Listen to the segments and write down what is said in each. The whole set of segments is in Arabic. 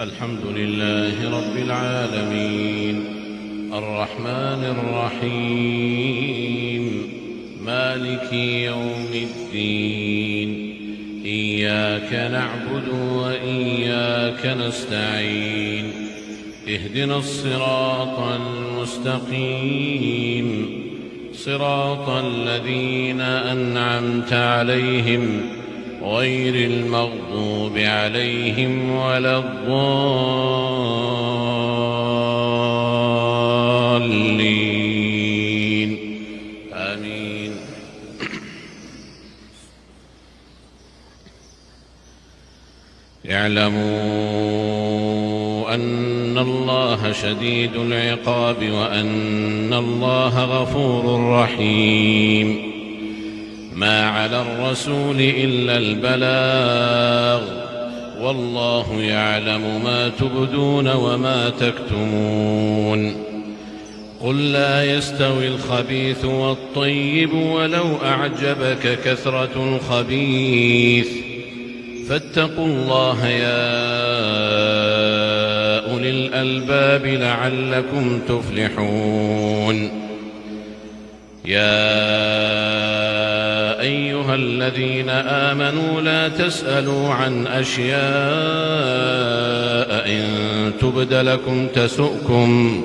الحمد لله رب العالمين الرحمن الرحيم مالك يوم الدين إياك نعبد وإياك نستعين اهدنا الصراط المستقيم صراط الذين أنعمت عليهم غير المغضوب عليهم ولا الضالين آمين. اعلموا أن الله شديد العقاب وأن الله غفور رحيم. ما على الرسول إلا البلاغ والله يعلم ما تبدون وما تكتمون. قل لا يستوي الخبيث والطيب ولو أعجبك كثرة الخبيث فاتقوا الله يا أولي الألباب لعلكم تفلحون. يا أيها الذين آمنوا لا تسألوا عن أشياء إن تبد لكم تسؤكم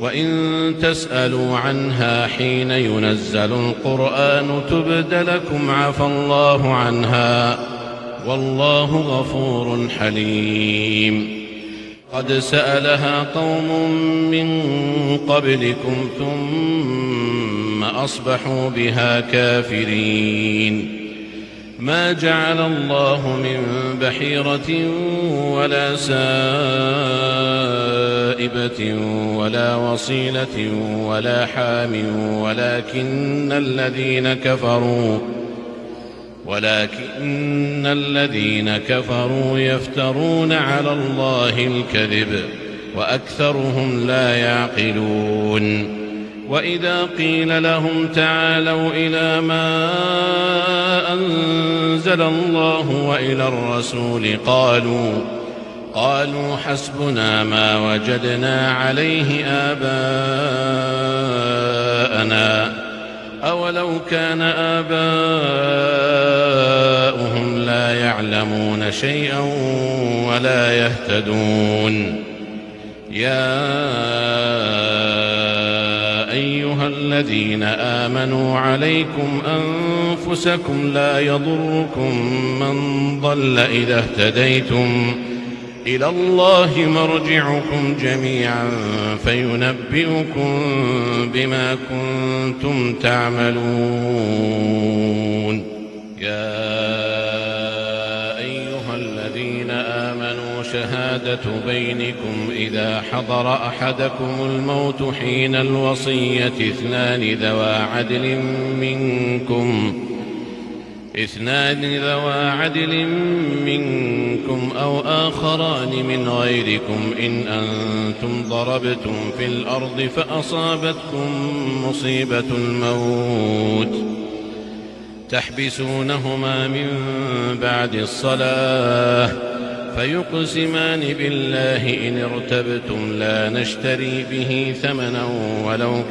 وإن تسألوا عنها حين ينزل القرآن تبد لكم عفى الله عنها والله غفور حليم. قد سألها قوم من قبلكم ثم أصبحوا بها كافرين. ما جعل الله من بحيرة ولا سائبة ولا وصيلة ولا حام ولكن الذين كفروا يفترون على الله الكذب وأكثرهم لا يعقلون. وإذا قيل لهم تعالوا إلى ما أنزل الله وإلى الرسول قالوا حسبنا ما وجدنا عليه آباءنا أولو كان آباؤهم لا يعلمون شيئا ولا يهتدون. يا أيها الذين آمنوا عليكم أنفسكم لا يضركم من ضل إذا اهتديتم إلى الله مرجعكم جميعا فينبئكم بما كنتم تعملون. يا أيها الذين آمنوا شهادة بينكم إذا حضر أحدكم الموت حين الوصية اثنان ذوى عدل منكم أو آخران من غيركم إن أنتم ضربتم في الأرض فأصابتكم مصيبة الموت تحبسونهما من بعد الصلاة فيقسمان بالله إن ارتبتم لا نشتري به ثمنا ولو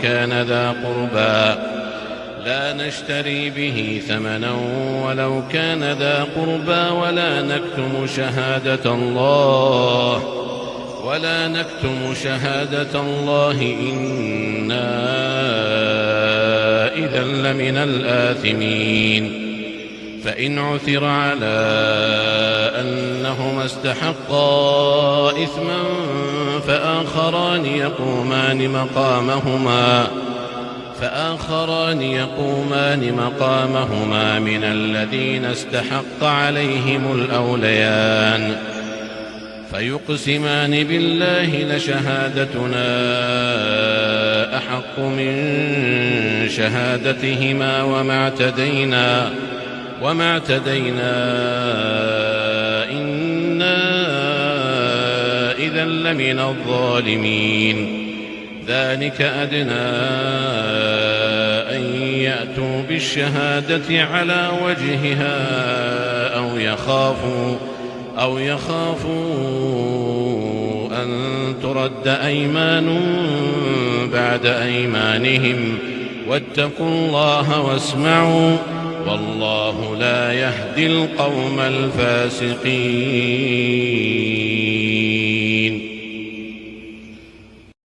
كان ذا قربى ولا نكتم شهادة الله إنا إذا لمن الآثمين. فإن عثر على أنهما استحقا إثما فآخران يقومان مقامهما من الذين استحق عليهم الأوليان فيقسمان بالله لشهادتنا أحق من شهادتهما وما اعتدينا إنا إذا لمن الظالمين. ذلك أدنى أن يأتوا بالشهادة على وجهها أو يخافوا ترد أيمان بعد أيمانهم واتقوا الله واسمعوا والله لا يهدي القوم الفاسقين.